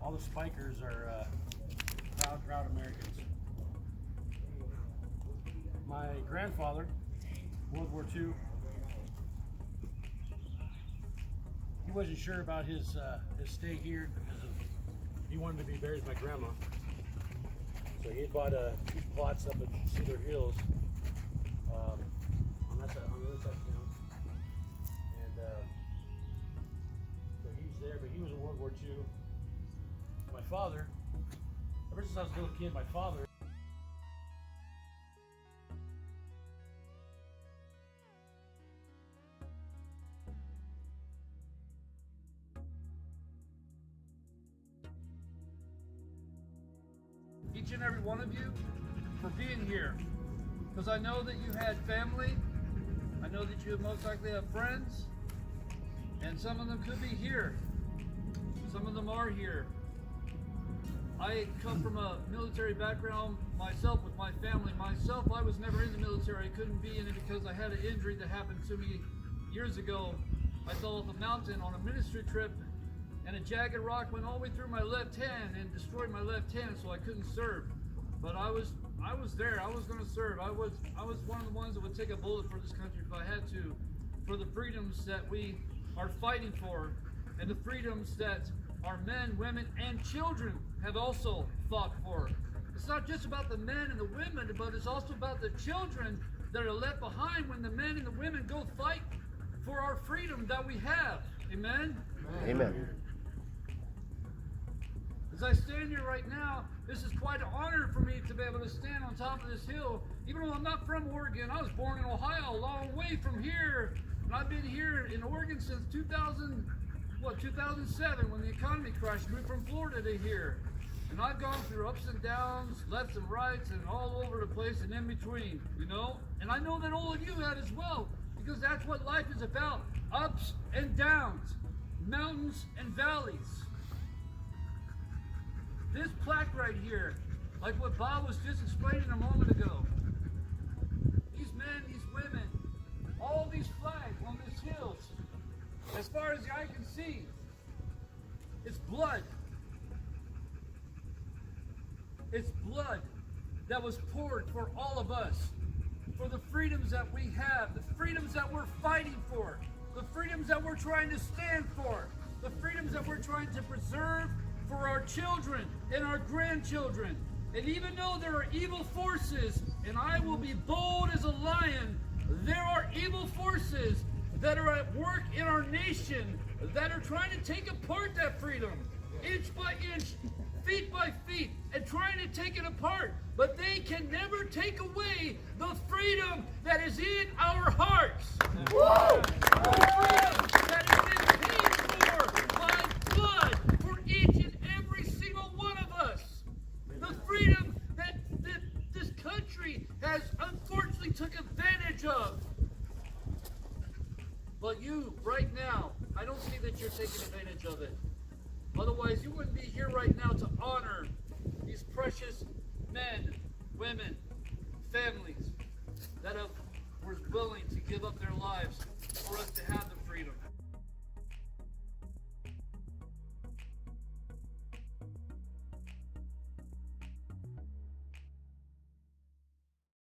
all the Spikers are proud Americans. My grandfather, World War II, he wasn't sure about his stay here because he wanted to be buried with my grandma. So he had bought 2 plots up at Cedar Hills on the other side of town. And so he's there, but he was in World War II. My father, ever since I was a little kid, my father, each and every one of you for being here, because I know that you had family, I know that you most likely have friends, and some of them could be here, some of them are here. I come from a military background myself with my family. Myself, I was never in the military. I couldn't be in it because I had an injury that happened to me years ago. I fell off a mountain on a ministry trip, and a jagged rock went all the way through my left hand and destroyed my left hand, so I couldn't serve. But I was there. I was going to serve. I was one of the ones that would take a bullet for this country if I had to, for the freedoms that we are fighting for, and the freedoms that our men, women, and children have also fought for. It's not just about the men and the women, but it's also about the children that are left behind when the men and the women go fight for our freedom that we have. Amen? Amen. As I stand here right now, this is quite an honor for me to be able to stand on top of this hill. Even though I'm not from Oregon, I was born in Ohio, a long way from here. And I've been here in Oregon since 2007, when the economy crashed. Moved from Florida to here. And I've gone through ups and downs, lefts and rights, and all over the place and in between, you know? And I know that all of you have as well, because that's what life is about. Ups and downs, mountains and valleys. This plaque right here, like what Bob was just explaining a moment ago, these men, these women, all these flags on these hills, as far as the eye can see, it's blood. It's blood that was poured for all of us, for the freedoms that we have, the freedoms that we're fighting for, the freedoms that we're trying to stand for, the freedoms that we're trying to preserve for our children and our grandchildren. And even though there are evil forces, and I will be bold as a lion, there are evil forces that are at work in our nation that are trying to take apart that freedom, inch by inch, feet by feet, and trying to take it apart. But they can never take away the freedom that is in our hearts. Whoa! The freedom that has been paid for by blood for each and every single one of us. The freedom that this country has unfortunately took advantage of. But you, right now, I don't see that you're taking advantage of it. Otherwise, you wouldn't be here right now to honor these precious men, women, families that were willing to give up their lives for us to have